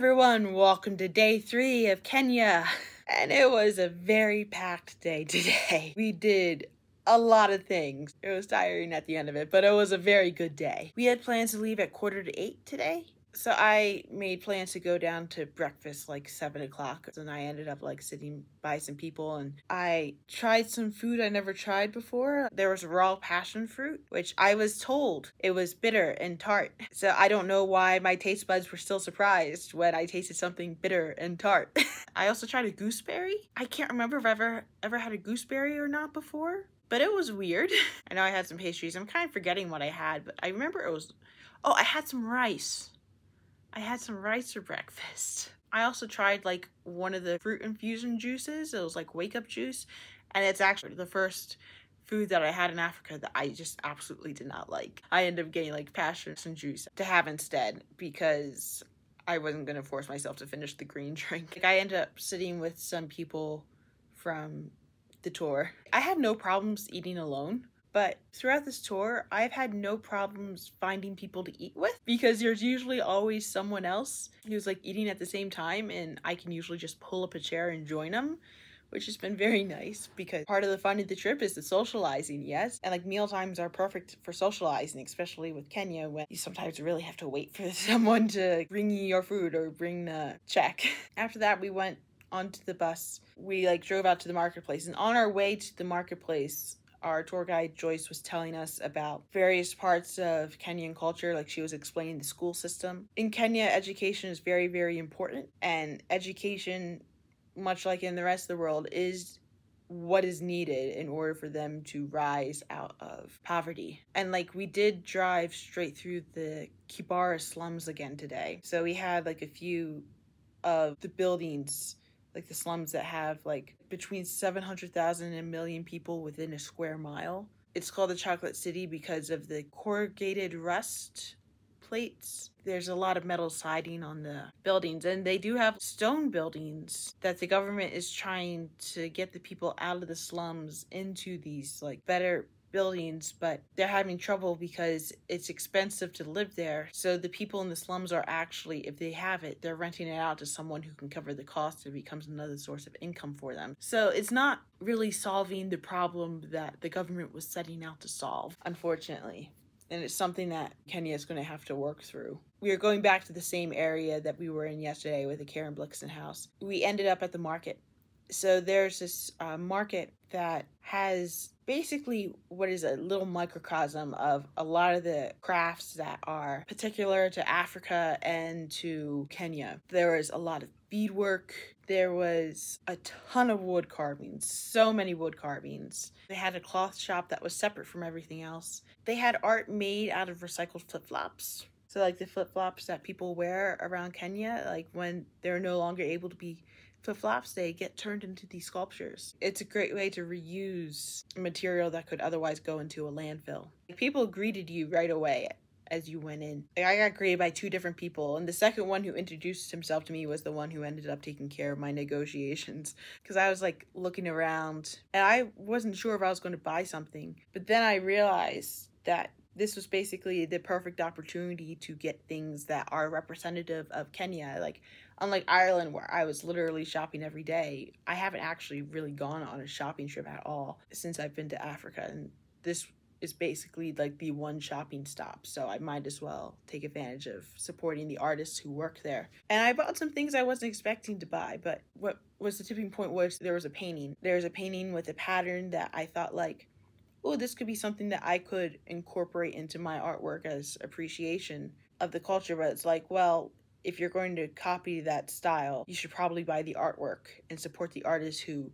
everyone, welcome to day 3 of Kenya. And it was a very packed day today. We did a lot of things. It was tiring at the end of it, but it was a very good day. We had plans to leave at 7:45 today. So I made plans to go down to breakfast like 7 o'clock. And I ended up like sitting by some people and I tried some food I never tried before. There was raw passion fruit, which I was told it was bitter and tart. So I don't know why my taste buds were still surprised when I tasted something bitter and tart. I also tried a gooseberry. I can't remember if I've ever had a gooseberry or not before, but it was weird. I know I had some pastries. I'm kind of forgetting what I had, but I remember it was, I had some rice. I had some rice for breakfast. I also tried like one of the fruit infusion juices. It was like wake up juice. And it's actually the first food that I had in Africa that I just absolutely did not like. I ended up getting like passion juice to have instead because I wasn't going to force myself to finish the green drink. Like I ended up sitting with some people from the tour. I have no problems eating alone. But throughout this tour, I've had no problems finding people to eat with because there's usually always someone else who's like eating at the same time and I can usually just pull up a chair and join them, which has been very nice because part of the fun of the trip is the socializing, yes? And like meal times are perfect for socializing, especially with Kenya when you sometimes really have to wait for someone to bring you your food or bring the check. After that, we went onto the bus. We like drove out to the marketplace, and on our way to the marketplace, our tour guide Joyce was telling us about various parts of Kenyan culture, like she was explaining the school system. In Kenya, education is very, very important, and education, much like in the rest of the world, is what is needed in order for them to rise out of poverty. And like we did drive straight through the Kibera slums again today. So we had like a few of the buildings, like the slums that have like between 700,000 and a million people within a square mile. It's called the Chocolate City because of the corrugated rust plates. There's a lot of metal siding on the buildings, and they do have stone buildings that the government is trying to get the people out of the slums into these like better buildings, but they're having trouble because it's expensive to live there. So the people in the slums are actually, if they have it, they're renting it out to someone who can cover the cost. It becomes another source of income for them. So it's not really solving the problem that the government was setting out to solve, unfortunately. And it's something that Kenya is going to have to work through. We are going back to the same area that we were in yesterday with the Karen Blixen house. We ended up at the market. So there's this market that has basically what is a little microcosm of a lot of the crafts that are particular to Africa and to Kenya. There was a lot of beadwork. There was a ton of wood carvings, so many wood carvings. They had a cloth shop that was separate from everything else. They had art made out of recycled flip-flops. So like the flip-flops that people wear around Kenya, like when they're no longer able to be flip-flops, they get turned into these sculptures. It's a great way to reuse material that could otherwise go into a landfill. People greeted you right away as you went in. I got greeted by 2 different people, and the second one who introduced himself to me was the one who ended up taking care of my negotiations, because I was like looking around and I wasn't sure if I was going to buy something, but then I realized that this was basically the perfect opportunity to get things that are representative of Kenya. Like, unlike Ireland, where I was literally shopping every day, I haven't actually really gone on a shopping trip at all since I've been to Africa. And this is basically like the one shopping stop. So I might as well take advantage of supporting the artists who work there. And I bought some things I wasn't expecting to buy, but what was the tipping point was there was a painting. There's a painting with a pattern that I thought like, oh, this could be something that I could incorporate into my artwork as appreciation of the culture. But it's like, well, if you're going to copy that style, you should probably buy the artwork and support the artist who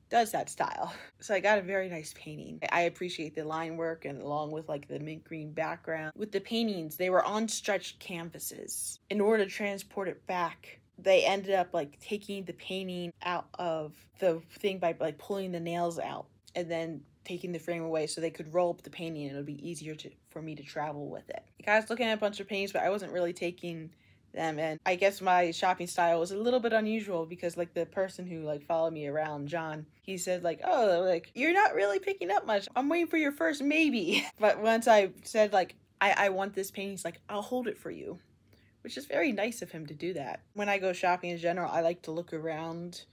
does that style. So I got a very nice painting. I appreciate the line work, and along with like the mint green background. With the paintings, they were on stretched canvases. In order to transport it back, they ended up like taking the painting out of the thing by like pulling the nails out and then taking the frame away so they could roll up the painting and it would be easier for me to travel with it. Like, I was looking at a bunch of paintings, but I wasn't really taking them, and I guess my shopping style was a little bit unusual because like the person who like followed me around, John, he said like, oh, like you're not really picking up much. I'm waiting for your first maybe. But once I said like, I want this painting, he's like, I'll hold it for you, which is very nice of him to do that. When I go shopping in general, I like to look around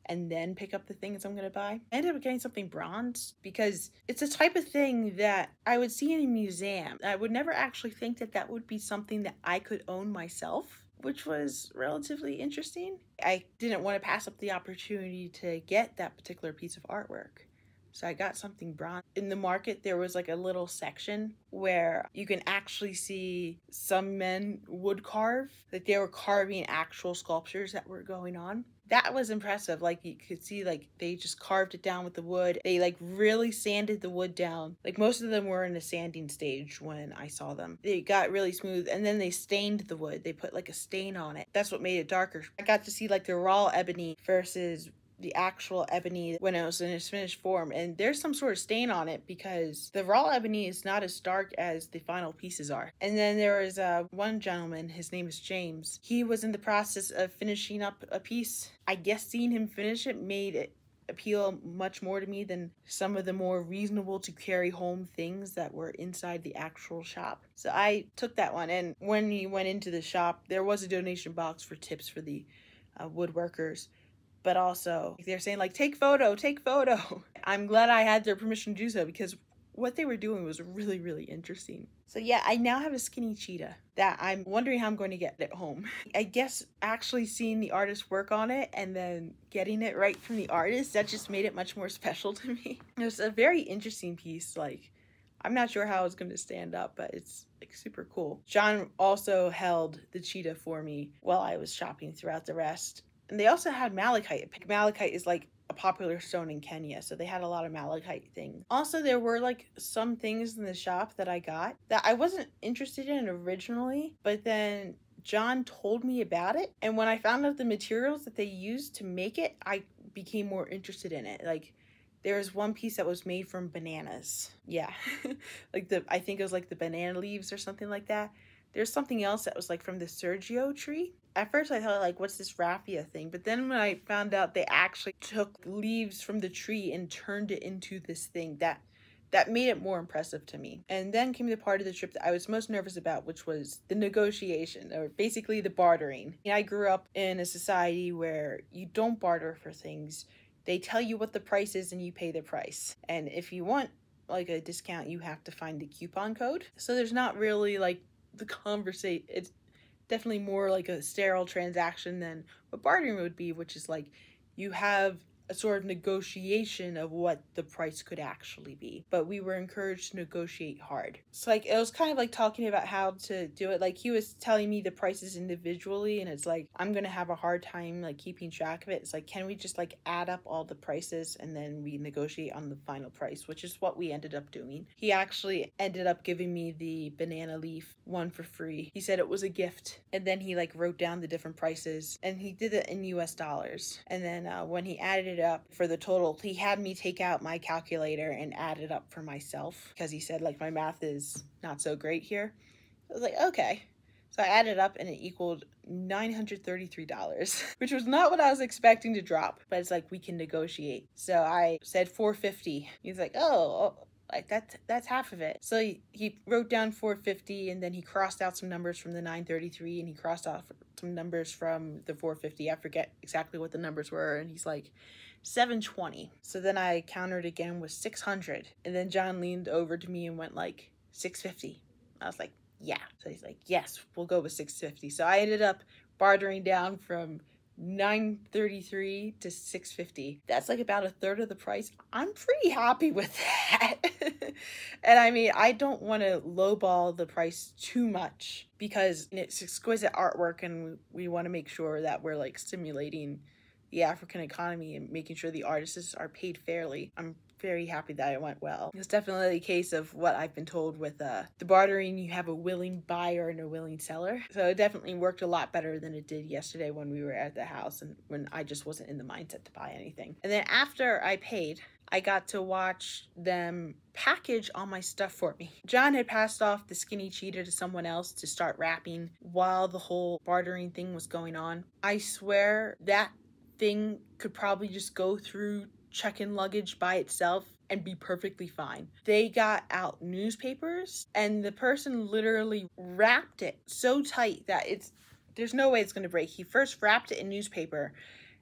and then pick up the things I'm gonna buy. I ended up getting something bronze because it's a type of thing that I would see in a museum. I would never actually think that that would be something that I could own myself, which was relatively interesting. I didn't want to pass up the opportunity to get that particular piece of artwork. So I got something bronze. In the market, there was like a little section where you can actually see some men wood carve. Like they were carving actual sculptures that were going on. That was impressive. Like you could see like they just carved it down with the wood. They like really sanded the wood down. Like most of them were in a sanding stage when I saw them. They got really smooth and then they stained the wood. They put like a stain on it. That's what made it darker. I got to see like the raw ebony versus the actual ebony when it was in its finished form, and there's some sort of stain on it because the raw ebony is not as dark as the final pieces are. And then there was one gentleman, his name is James. He was in the process of finishing up a piece. I guess seeing him finish it made it appeal much more to me than some of the more reasonable to carry home things that were inside the actual shop. So I took that one, and when he went into the shop, there was a donation box for tips for the woodworkers. But also, they're saying like, take photo, take photo. I'm glad I had their permission to do so because what they were doing was really, really interesting. So yeah, I now have a skinny cheetah that I'm wondering how I'm going to get it home. I guess actually seeing the artist work on it and then getting it right from the artist, that just made it much more special to me. It was a very interesting piece. Like, I'm not sure how it's going to stand up, but it's like super cool. John also held the cheetah for me while I was shopping throughout the rest. And they also had malachite. Malachite is like a popular stone in Kenya, so they had a lot of malachite things. Also, there were like some things in the shop that I got that I wasn't interested in originally, but then John told me about it. And when I found out the materials that they used to make it, I became more interested in it. Like, there was one piece that was made from bananas. Yeah, like I think it was like the banana leaves or something like that. There's something else that was like from the Sergio tree. At first I thought like, what's this raffia thing? But then when I found out they actually took leaves from the tree and turned it into this thing, that made it more impressive to me. And then came the part of the trip that I was most nervous about, which was the negotiation, or basically the bartering. I grew up in a society where you don't barter for things. They tell you what the price is and you pay the price. And if you want like a discount, you have to find the coupon code. So there's not really like the conversation. It's definitely more like a sterile transaction than what bartering would be, which is like you have a sort of negotiation of what the price could actually be. But we were encouraged to negotiate hard. So like it was kind of like talking about how to do it. Like he was telling me the prices individually, and it's like I'm gonna have a hard time like keeping track of it. It's like, can we just like add up all the prices and then we negotiate on the final price, which is what we ended up doing. He actually ended up giving me the banana leaf one for free. He said it was a gift, and then he like wrote down the different prices, and he did it in US dollars. And then when he added it up for the total, he had me take out my calculator and add it up for myself because he said like my math is not so great here. I was like, okay. So I added up and it equaled $933, which was not what I was expecting to drop, but it's like we can negotiate. So I said $450. He's like, oh, like that's half of it. So he wrote down $450, and then he crossed out some numbers from the $933 and he crossed off some numbers from the $450. I forget exactly what the numbers were, and he's like $720. So then I countered again with $600, and then John leaned over to me and went like $650. I was like, yeah. So he's like, yes, we'll go with $650. So I ended up bartering down from $933 to $650. That's like about a third of the price. I'm pretty happy with that. And I mean, I don't want to lowball the price too much because it's exquisite artwork, and we want to make sure that we're like stimulating the African economy and making sure the artists are paid fairly. I'm very happy that it went well. It's definitely a case of what I've been told with the bartering. You have a willing buyer and a willing seller. So it definitely worked a lot better than it did yesterday when we were at the house and when I just wasn't in the mindset to buy anything. And then after I paid, I got to watch them package all my stuff for me. John had passed off the skinny cheetah to someone else to start wrapping while the whole bartering thing was going on. I swear that thing could probably just go through check-in luggage by itself and be perfectly fine. They got out newspapers and the person literally wrapped it so tight that it's there's no way it's going to break. He first wrapped it in newspaper,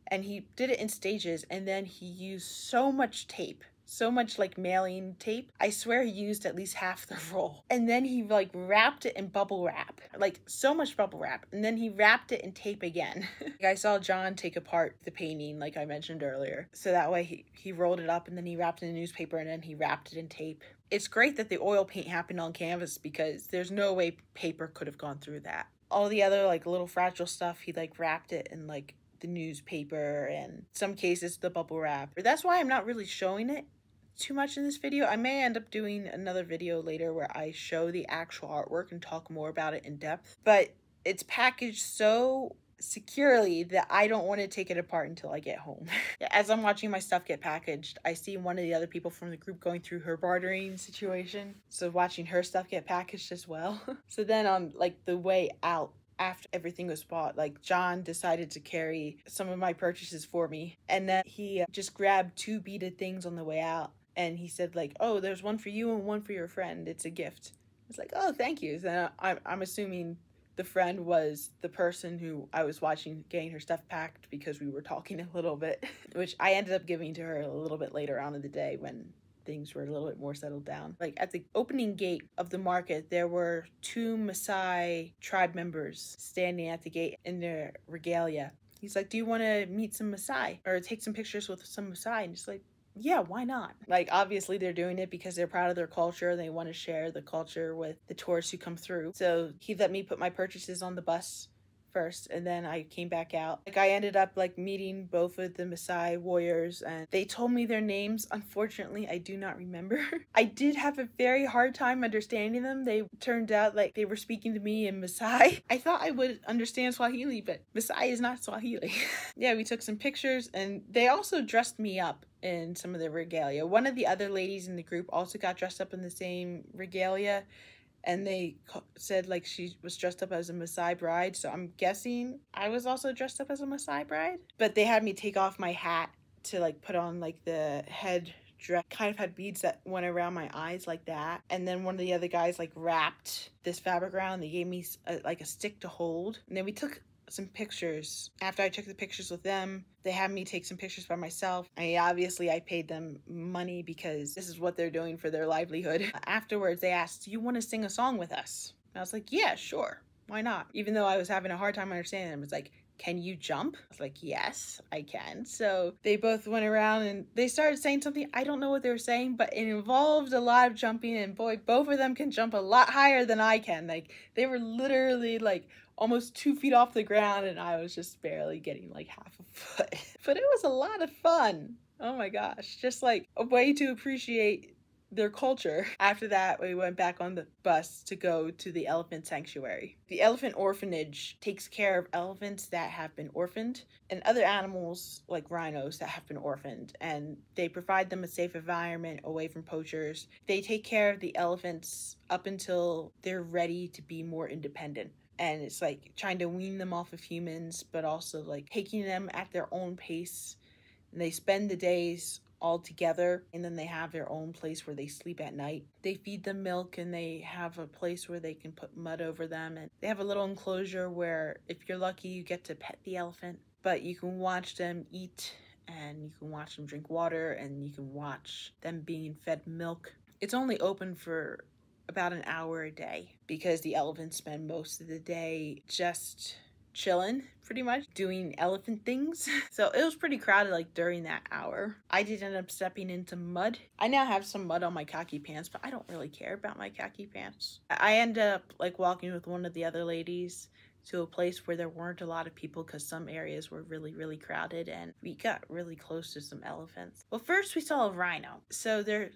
and he did it in stages, and then he used so much tape, so much like mailing tape. I swear he used at least half the roll. And then he like wrapped it in bubble wrap, like so much bubble wrap. And then he wrapped it in tape again. I saw John take apart the painting like I mentioned earlier. So that way he rolled it up and then he wrapped it in newspaper and then he wrapped it in tape. It's great that the oil paint happened on canvas because there's no way paper could have gone through that. All the other like little fragile stuff, he like wrapped it in like the newspaper and some cases the bubble wrap. That's why I'm not really showing it too much in this video. I may end up doing another video later where I show the actual artwork and talk more about it in depth, but it's packaged so securely that I don't want to take it apart until I get home. As I'm watching my stuff get packaged, I see one of the other people from the group going through her bartering situation, so watching her stuff get packaged as well. So then on like the way out, after everything was bought, like John decided to carry some of my purchases for me, and then he just grabbed 2 beaded things on the way out. And he said like, oh, there's one for you and one for your friend. It's a gift. I was like, oh, thank you. So I'm assuming the friend was the person who I was watching getting her stuff packed because we were talking a little bit, which I ended up giving to her a little bit later on in the day when things were a little bit more settled down. Like at the opening gate of the market, there were 2 Maasai tribe members standing at the gate in their regalia. He's like, do you want to meet some Maasai or take some pictures with some Maasai? And just like, yeah, why not? Like, obviously they're doing it because they're proud of their culture. They want to share the culture with the tourists who come through. So he let me put my purchases on the bus first, and then I came back out. Like, I ended up like meeting both of the Maasai warriors, and they told me their names. Unfortunately, I do not remember. I did have a very hard time understanding them. They turned out like they were speaking to me in Maasai. I thought I would understand Swahili, but Maasai is not Swahili. Yeah, we took some pictures, and they also dressed me up in some of the regalia. One of the other ladies in the group also got dressed up in the same regalia, and they said like she was dressed up as a Maasai bride, so I'm guessing I was also dressed up as a Maasai bride. But they had me take off my hat to like put on like the head dress, kind of had beads that went around my eyes like that. And then one of the other guys like wrapped this fabric around. They gave me like a stick to hold, and then we took some pictures. After I took the pictures with them, they had me take some pictures by myself. Obviously I paid them money because this is what they're doing for their livelihood. Afterwards they asked, do you want to sing a song with us? And I was like, yeah, sure, why not? Even though I was having a hard time understanding them. It's like, can you jump? I was like, yes, I can. So they both went around and they started saying something. I don't know what they were saying, but it involved a lot of jumping, and boy, both of them can jump a lot higher than I can. Like, they were literally like almost 2 feet off the ground, and I was just barely getting like half a foot. But it was a lot of fun. Oh my gosh, just like a way to appreciate their culture. After that, we went back on the bus to go to the elephant sanctuary. The elephant orphanage takes care of elephants that have been orphaned and other animals like rhinos that have been orphaned, and they provide them a safe environment away from poachers. They take care of the elephants up until they're ready to be more independent. And it's like trying to wean them off of humans, but also like taking them at their own pace. And they spend the days all together, and then they have their own place where they sleep at night. They feed them milk, and they have a place where they can put mud over them. And they have a little enclosure where if you're lucky, you get to pet the elephant, but you can watch them eat, and you can watch them drink water, and you can watch them being fed milk. It's only open for about an hour a day because the elephants spend most of the day just chilling, pretty much doing elephant things. So it was pretty crowded like during that hour. I did end up stepping into mud. I now have some mud on my khaki pants, but I don't really care about my khaki pants. I ended up like walking with one of the other ladies to a place where there weren't a lot of people because some areas were really crowded, and we got really close to some elephants. Well, first we saw a rhino. So there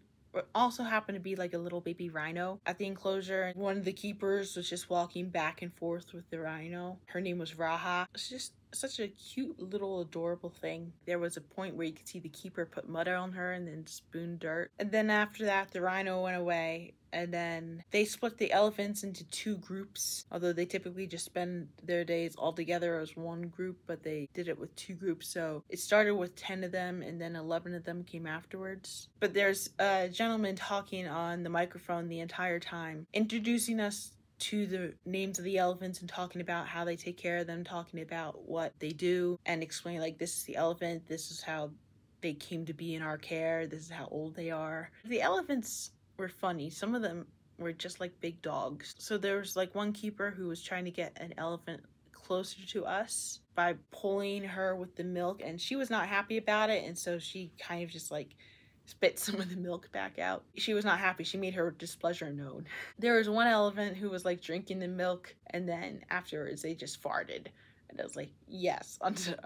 also happened to be like a little baby rhino at the enclosure, and one of the keepers was just walking back and forth with the rhino. Her name was Raha. It's just such a cute little adorable thing. There was a point where you could see the keeper put mud on her and then spoon dirt, and then after that the rhino went away. And then they split the elephants into 2 groups, although they typically just spend their days all together as one group, but they did it with 2 groups. So it started with 10 of them, and then 11 of them came afterwards. But there's a gentleman talking on the microphone the entire time, introducing us to the names of the elephants and talking about how they take care of them, talking about what they do, and explaining like, this is the elephant, this is how they came to be in our care, this is how old they are. The elephants were funny. Some of them were just like big dogs. So there was like one keeper who was trying to get an elephant closer to us by pulling her with the milk, and she was not happy about it, and so she kind of just like spit some of the milk back out. She was not happy. She made her displeasure known. There was one elephant who was like drinking the milk, and then afterwards they just farted. And I was like, yes,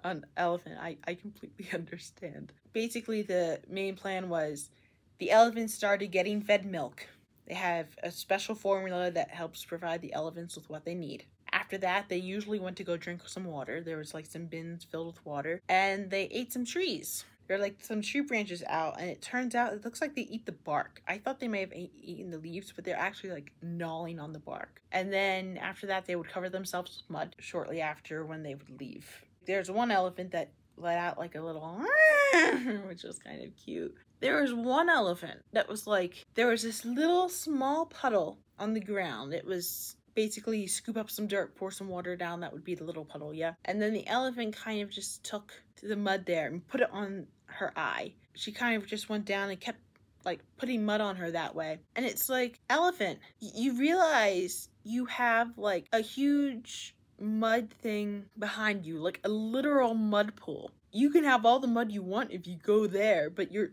on elephant, I completely understand. Basically, the main plan was the elephants started getting fed milk. They have a special formula that helps provide the elephants with what they need. After that, they usually went to go drink some water. There was like some bins filled with water, and they ate some trees. There are like some tree branches out, and it turns out it looks like they eat the bark. I thought they may have eaten the leaves, but they're actually like gnawing on the bark. And then after that, they would cover themselves with mud shortly after when they would leave. There's one elephant that let out like a little which was kind of cute. There was one elephant that was like, there was this little small puddle on the ground. It was basically you scoop up some dirt, pour some water down, that would be the little puddle, yeah? And then the elephant kind of just took the mud there and put it on her eye. She kind of just went down and kept like putting mud on her that way. And it's like, elephant, you realize you have like a huge mud thing behind you, like a literal mud pool. You can have all the mud you want if you go there, but you're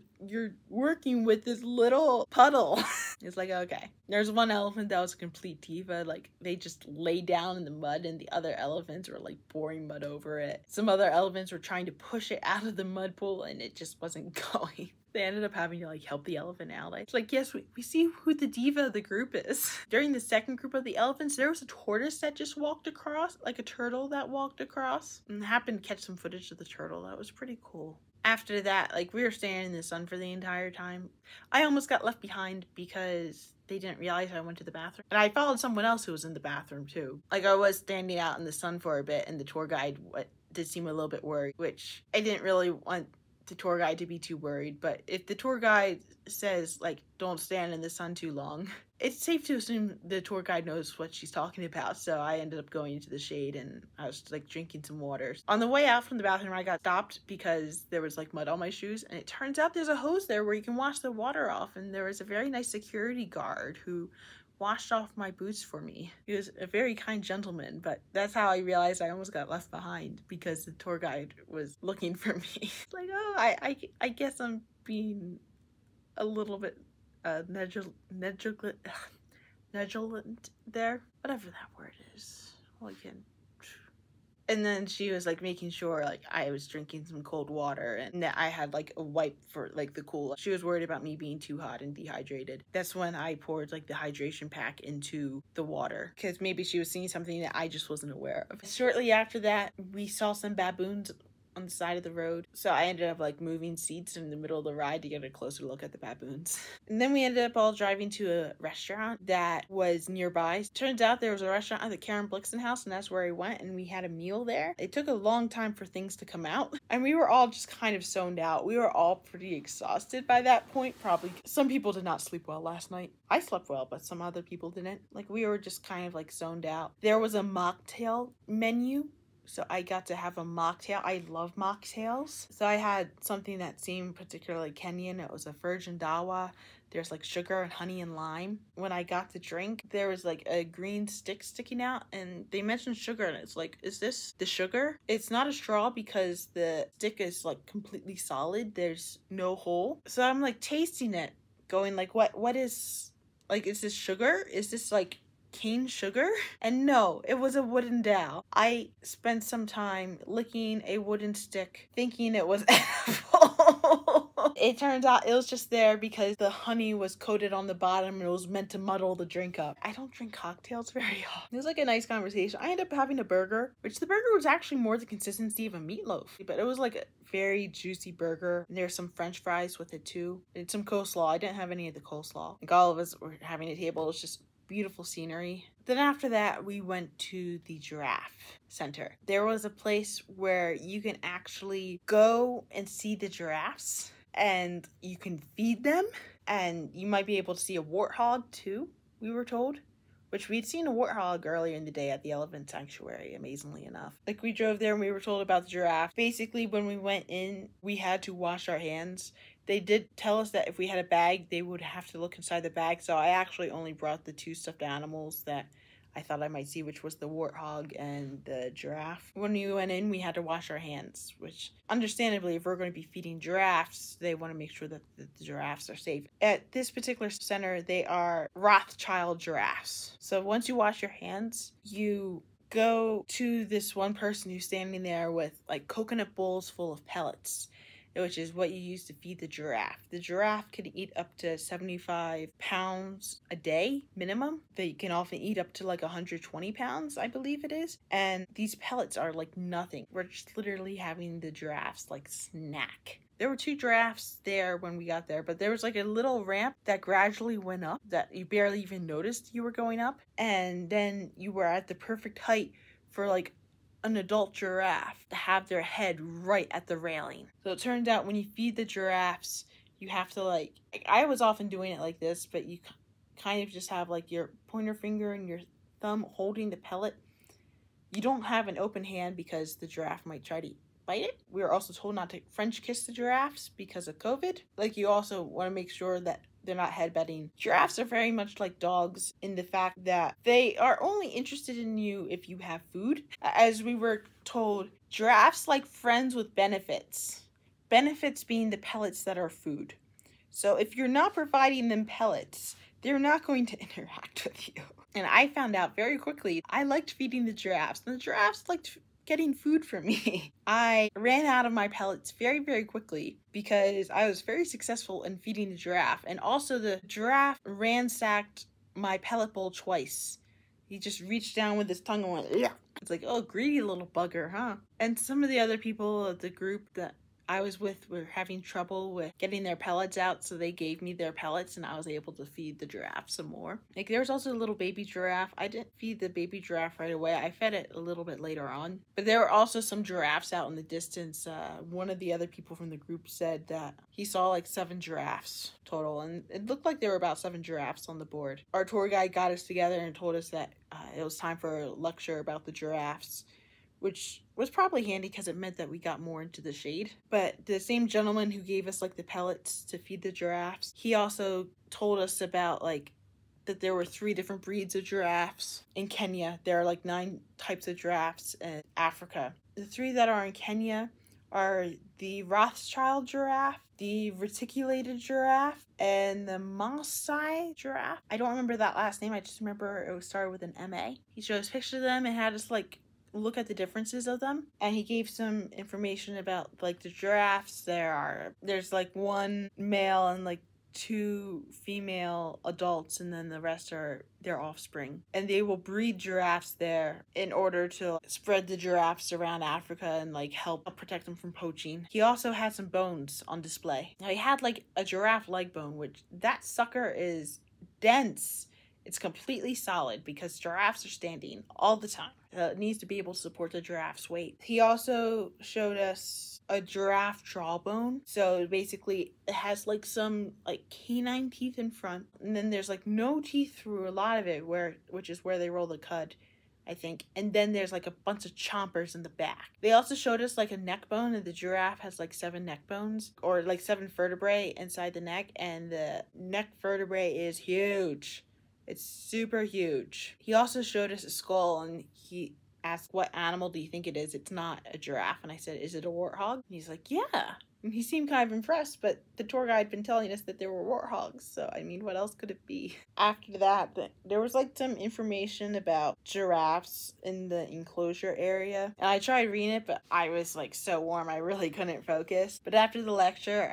working with this little puddle. It's like, okay. There's one elephant that was a complete diva. Like, they just lay down in the mud, and the other elephants were like pouring mud over it. Some other elephants were trying to push it out of the mud pool, and it just wasn't going. They ended up having to like help the elephant out. It's like, yes, we see who the diva of the group is. During the second group of the elephants, there was a tortoise that just walked across, like a turtle that walked across, and happened to catch some footage of the turtle. That was pretty cool. After that, like, we were standing in the sun for the entire time. I almost got left behind because they didn't realize I went to the bathroom. And I followed someone else who was in the bathroom too. Like, I was standing out in the sun for a bit, and the tour guide did seem a little bit worried, which I didn't really want the tour guide to be too worried. But if the tour guide says like, don't stand in the sun too long, it's safe to assume the tour guide knows what she's talking about. So I ended up going into the shade, and I was like drinking some water. On the way out from the bathroom, I got stopped because there was like mud on my shoes, and it turns out there's a hose there where you can wash the water off, and there was a very nice security guard who washed off my boots for me. He was a very kind gentleman, but that's how I realized I almost got left behind, because the tour guide was looking for me. Like, oh, I guess I'm being a little bit negligent there, whatever that word is. Well, again. And then she was like making sure like I was drinking some cold water, and that I had like a wipe for like the cool. She was worried about me being too hot and dehydrated. That's when I poured like the hydration pack into the water, because maybe she was seeing something that I just wasn't aware of. Shortly after that, we saw some baboons on the side of the road, so I ended up like moving seats in the middle of the ride to get a closer look at the baboons. And then we ended up all driving to a restaurant that was nearby. Turns out there was a restaurant at the Karen Blixen house, and that's where I went, and we had a meal there. It took a long time for things to come out, and we were all just kind of zoned out. We were all pretty exhausted by that point. Probably some people did not sleep well last night. I slept well, but some other people didn't. Like, we were just kind of like zoned out. There was a mocktail menu, so I got to have a mocktail. I love mocktails. So I had something that seemed particularly Kenyan. It was a virgin dawa. There's like sugar and honey and lime. When I got the drink, there was like a green stick sticking out, and they mentioned sugar, and it's like, is this the sugar? It's not a straw because the stick is like completely solid. There's no hole. So I'm like tasting it, going like, what is, like, is this sugar? Is this like cane sugar? And no, it was a wooden dowel. I spent some time licking a wooden stick thinking it was edible. It turns out it was just there because the honey was coated on the bottom, and it was meant to muddle the drink up. I don't drink cocktails very often. It was like a nice conversation. I ended up having a burger, which the burger was actually more the consistency of a meatloaf, but it was like a very juicy burger. And there's some french fries with it too, and some coleslaw. I didn't have any of the coleslaw. Like, all of us were having a table. It was just beautiful scenery. Then after that, we went to the giraffe center. There was a place where you can actually go and see the giraffes, and you can feed them, and you might be able to see a warthog too, we were told, which we'd seen a warthog earlier in the day at the elephant sanctuary, amazingly enough. Like, we drove there and we were told about the giraffe. Basically, when we went in, we had to wash our hands. They did tell us that if we had a bag, they would have to look inside the bag, so I actually only brought the 2 stuffed animals that I thought I might see, which was the warthog and the giraffe. When we went in, we had to wash our hands, which understandably, if we're going to be feeding giraffes, they want to make sure that the giraffes are safe. At this particular center, they are Rothschild giraffes. So once you wash your hands, you go to this one person who's standing there with like coconut bowls full of pellets, which is what you use to feed the giraffe. The giraffe can eat up to 75 pounds a day minimum. They can often eat up to like 120 pounds, I believe it is. And these pellets are like nothing. We're just literally having the giraffes like snack. There were 2 giraffes there when we got there, but there was like a little ramp that gradually went up that you barely even noticed you were going up. And then you were at the perfect height for like an adult giraffe to have their head right at the railing. So it turns out when you feed the giraffes, you have to like I was often doing it like this, but you kind of just have like your pointer finger and your thumb holding the pellet. You don't have an open hand because the giraffe might try to bite it. We were also told not to French kiss the giraffes because of COVID. Like, you also want to make sure that they're not headbutting. Giraffes are very much like dogs in the fact that they are only interested in you if you have food. As we were told, giraffes like friends with benefits. Benefits being the pellets that are food. So if you're not providing them pellets, they're not going to interact with you. And I found out very quickly, I liked feeding the giraffes, and the giraffes liked getting food from me. I ran out of my pellets very, very quickly because I was very successful in feeding the giraffe. And also the giraffe ransacked my pellet bowl twice. He just reached down with his tongue and went, yeah. It's like, oh, greedy little bugger, huh? And some of the other people of the group that I was with were having trouble with getting their pellets out, so they gave me their pellets and I was able to feed the giraffe some more. Like, there was also a little baby giraffe. I didn't feed the baby giraffe right away. I fed it a little bit later on. But there were also some giraffes out in the distance. One of the other people from the group said that he saw like 7 giraffes total, and it looked like there were about 7 giraffes on the board. Our tour guide got us together and told us that it was time for a lecture about the giraffes, which was probably handy because it meant that we got more into the shade. But the same gentleman who gave us like the pellets to feed the giraffes, he also told us about like that there were 3 different breeds of giraffes in Kenya. There are like 9 types of giraffes in Africa. The 3 that are in Kenya are the Rothschild giraffe, the reticulated giraffe, and the Maasai giraffe. I don't remember that last name. I just remember it was started with an M-A. He showed us pictures of them and had us like look at the differences of them, and he gave some information about like the giraffes. There's like 1 male and like 2 female adults, and then the rest are their offspring, and they will breed giraffes there in order to spread the giraffes around Africa and like help protect them from poaching. He also had some bones on display. Now, he had like a giraffe leg bone, which that sucker is dense. It's completely solid because giraffes are standing all the time. It needs to be able to support the giraffe's weight. He also showed us a giraffe jawbone. So basically it has like some like canine teeth in front, and then there's like no teeth through a lot of it, which is where they roll the cud, I think. And then there's like a bunch of chompers in the back. They also showed us like a neck bone, and the giraffe has like 7 neck bones, or like 7 vertebrae inside the neck, and the neck vertebrae is huge. It's super huge. He also showed us a skull, and he asked, what animal do you think it is? It's not a giraffe. And I said, is it a warthog? And he's like, yeah. And he seemed kind of impressed, but the tour guide had been telling us that there were warthogs, so I mean, what else could it be? After that, there was like some information about giraffes in the enclosure area, and I tried reading it, but I was like so warm I really couldn't focus. But after the lecture,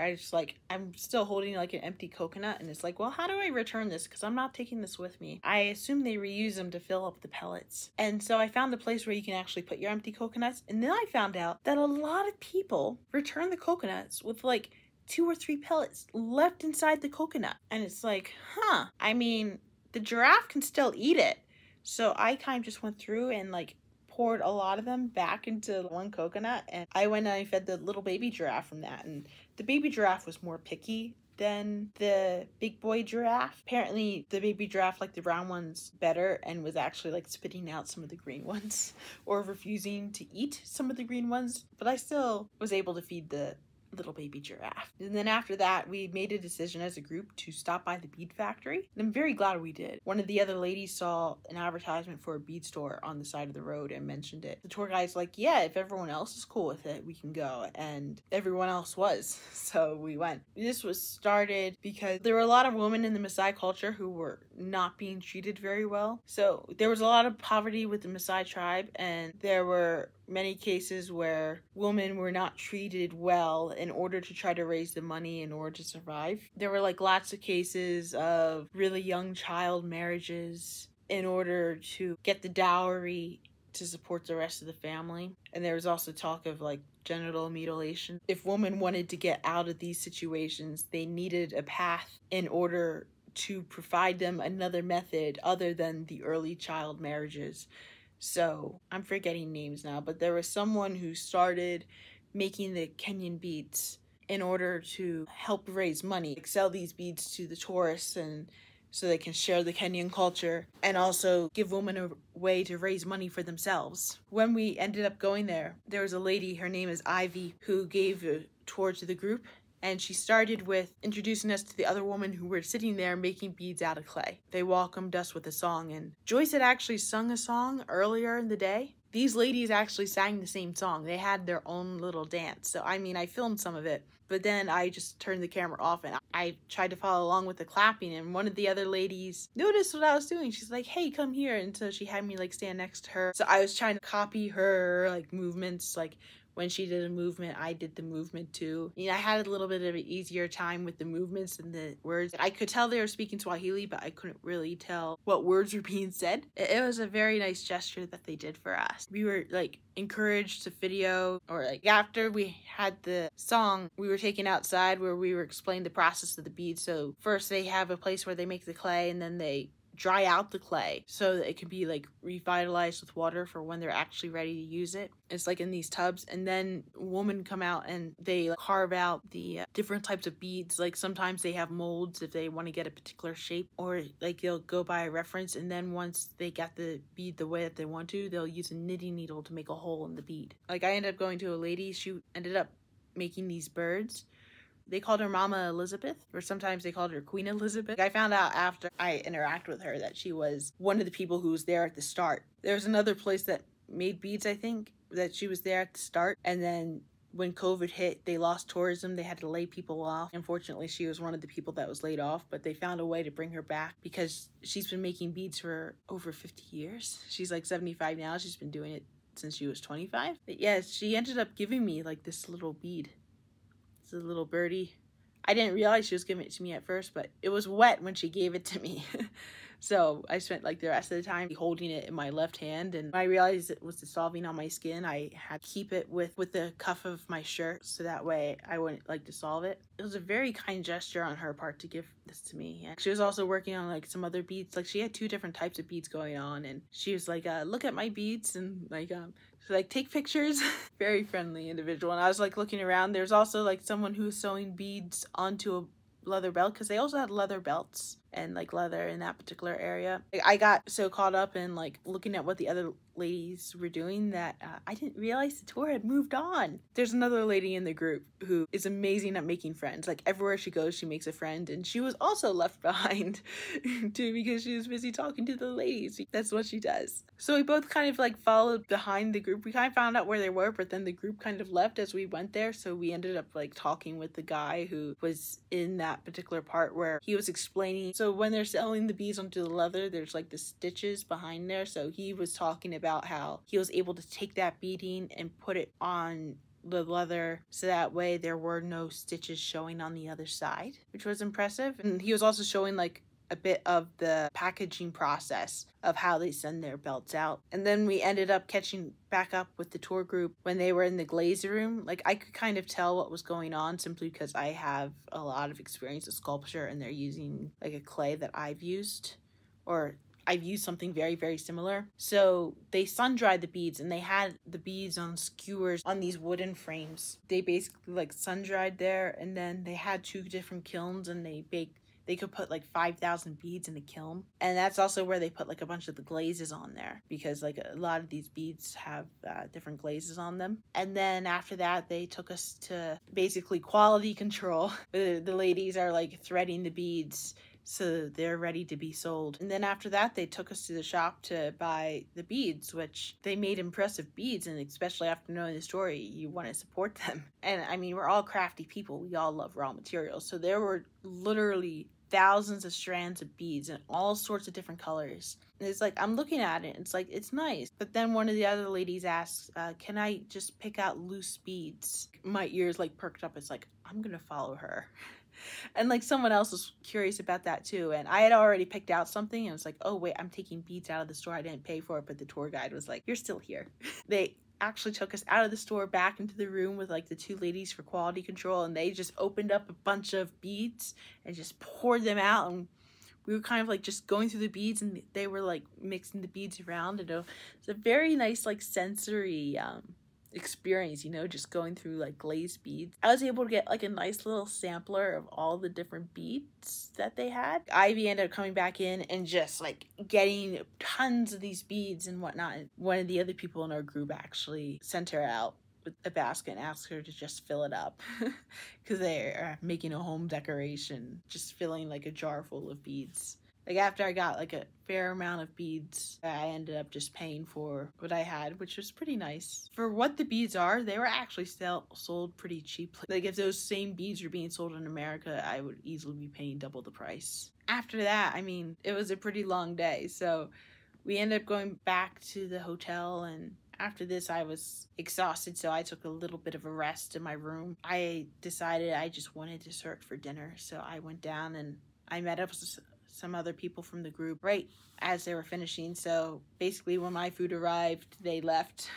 I'm still holding like an empty coconut, and it's like, well, how do I return this? Because I'm not taking this with me. I assume they reuse them to fill up the pellets. And so I found a place where you can actually put your empty coconuts, and then I found out that a lot of people return the coconuts with like 2 or 3 pellets left inside the coconut. And it's like, huh, I mean, the giraffe can still eat it. So I kind of just went through and like poured a lot of them back into 1 coconut, and I went and I fed the little baby giraffe from that. And the baby giraffe was more picky than the big boy giraffe. Apparently the baby giraffe liked the brown ones better and was actually like spitting out some of the green ones or refusing to eat some of the green ones, but I still was able to feed the little baby giraffe. And then after that, we made a decision as a group to stop by the bead factory, and I'm very glad we did. One of the other ladies saw an advertisement for a bead store on the side of the road and mentioned it. The tour guide's like, yeah, if everyone else is cool with it, we can go, and everyone else was, so we went. This was started because there were a lot of women in the Maasai culture who were not being treated very well. So there was a lot of poverty with the Maasai tribe, and there were many cases where women were not treated well in order to try to raise the money in order to survive. There were like lots of cases of really young child marriages in order to get the dowry to support the rest of the family. And there was also talk of like genital mutilation. If women wanted to get out of these situations, they needed a path in order to provide them another method other than the early child marriages. So I'm forgetting names now, but there was someone who started making the Kenyan beads in order to help raise money, like sell these beads to the tourists, and so they can share the Kenyan culture and also give women a way to raise money for themselves. When we ended up going there, there was a lady, her name is Ivy, who gave a tour to the group. And she started with introducing us to the other women who were sitting there making beads out of clay. They welcomed us with a song, and Joyce had actually sung a song earlier in the day. These ladies actually sang the same song. They had their own little dance. So, I mean, I filmed some of it, but then I just turned the camera off and I tried to follow along with the clapping, and one of the other ladies noticed what I was doing. She's like, hey, come here. And so she had me like stand next to her. So I was trying to copy her like movements, like when she did a movement, I did the movement too. I had a little bit of an easier time with the movements and the words. I could tell they were speaking Swahili, but I couldn't really tell what words were being said. It was a very nice gesture that they did for us. We were like encouraged to video, or like after we had the song, we were taken outside where we were explained the process of the beads. So first they have a place where they make the clay, and then they dry out the clay so that it can be like revitalized with water for when they're actually ready to use it. It's like in these tubs, and then women come out and they like carve out the different types of beads. Like sometimes they have molds if they want to get a particular shape, or like they'll go by a reference, and then once they got the bead the way that they want to, they'll use a knitting needle to make a hole in the bead. Like I ended up going to a lady, she ended up making these birds. They called her Mama Elizabeth, or sometimes they called her Queen Elizabeth. I found out after I interacted with her that she was one of the people who was there at the start. There was another place that made beads, I think, that she was there at the start. And then when COVID hit, they lost tourism. They had to lay people off. Unfortunately, she was one of the people that was laid off, but they found a way to bring her back because she's been making beads for over 50 years. She's like 75 now. She's been doing it since she was 25. But yeah, she ended up giving me like this little bead. A little birdie. I didn't realize she was giving it to me at first, but it was wet when she gave it to me. So I spent like the rest of the time holding it in my left hand, and when I realized it was dissolving on my skin, I had to keep it with the cuff of my shirt so that way I wouldn't like dissolve it. It was a very kind gesture on her part to give this to me. And she was also working on like some other beads. Like she had 2 different types of beads going on, and she was like, look at my beads, and like so like take pictures. Very friendly individual. And I was like looking around. There's also like someone who was sewing beads onto a leather belt, because they also had leather belts and like leather in that particular area. I got so caught up in like looking at what the other ladies were doing that I didn't realize the tour had moved on. There's another lady in the group who is amazing at making friends. Like everywhere she goes, she makes a friend, and she was also left behind too because she was busy talking to the ladies. That's what she does. So we both kind of like followed behind the group. We kind of found out where they were, but then the group kind of left as we went there. So we ended up like talking with the guy who was in that particular part where he was explaining. So when they're selling the beads onto the leather, there's like the stitches behind there. So he was talking about how he was able to take that beading and put it on the leather so that way there were no stitches showing on the other side, which was impressive. And he was also showing like a bit of the packaging process of how they send their belts out. And then we ended up catching back up with the tour group when they were in the glaze room. Like I could kind of tell what was going on simply because I have a lot of experience with sculpture, and they're using like a clay that I've used, or I've used something very, very similar. So they sun-dried the beads, and they had the beads on skewers on these wooden frames. They basically like sun-dried there, and then they had 2 different kilns, and they could put like 5,000 beads in the kiln. And that's also where they put like a bunch of the glazes on there, because like a lot of these beads have different glazes on them. And then after that, they took us to basically quality control. The ladies are like threading the beads so they're ready to be sold. And then after that, they took us to the shop to buy the beads, which they made impressive beads, and especially after knowing the story, you want to support them. And I mean, we're all crafty people. We all love raw materials. So there were literally thousands of strands of beads in all sorts of different colors. And it's like, I'm looking at it, it's like, it's nice. But then one of the other ladies asks, can I just pick out loose beads? My ears like perked up. It's like, I'm gonna follow her. And like someone else was curious about that too, and I had already picked out something, and it's like, oh wait, I'm taking beads out of the store. I didn't pay for it, but the tour guide was like, you're still here. They actually took us out of the store back into the room with like the 2 ladies for quality control, and they just opened up a bunch of beads and just poured them out, and we were kind of like just going through the beads, and they were like mixing the beads around, and it's a very nice like sensory experience, you know, just going through like glazed beads. I was able to get like a nice little sampler of all the different beads that they had. Ivy ended up coming back in and just like getting tons of these beads and whatnot. One of the other people in our group actually sent her out with a basket and asked her to just fill it up because they're making a home decoration, just filling like a jar full of beads. Like after I got like a fair amount of beads, I ended up just paying for what I had, which was pretty nice. For what the beads are, they were actually sold pretty cheaply. Like if those same beads were being sold in America, I would easily be paying double the price. After that, I mean, it was a pretty long day. So we ended up going back to the hotel, and after this, I was exhausted, so I took a little bit of a rest in my room. I decided I just wanted dessert for dinner, so I went down and I met up with some other people from the group right as they were finishing. So basically when my food arrived, they left.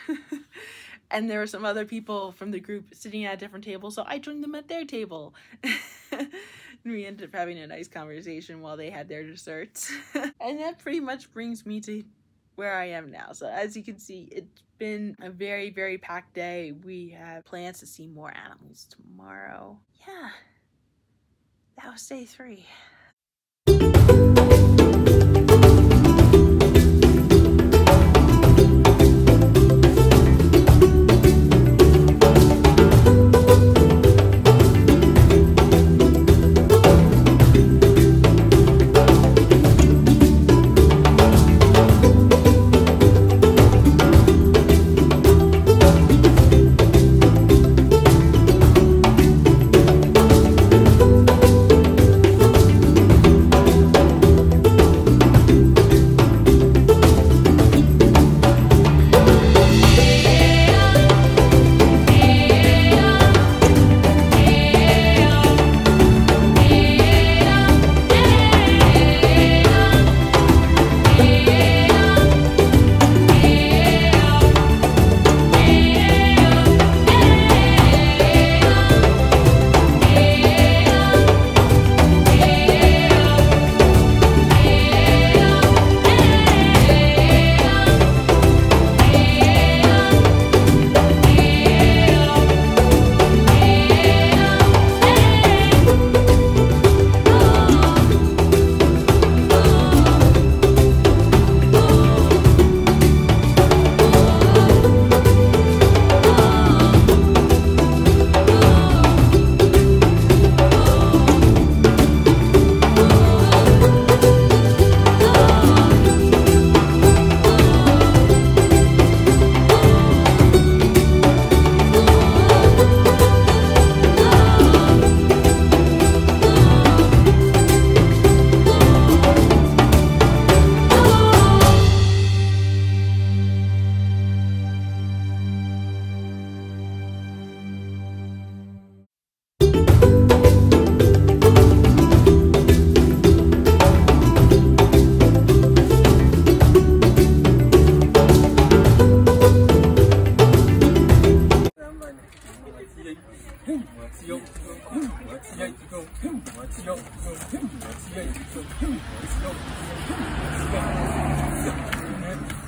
And there were some other people from the group sitting at a different table, so I joined them at their table. And we ended up having a nice conversation while they had their desserts. And that pretty much brings me to where I am now. So as you can see, it's been a very, very packed day. We have plans to see more animals tomorrow. Yeah, that was day 3.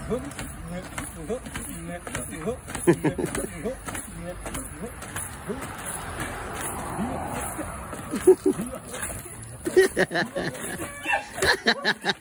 Ha ha ha.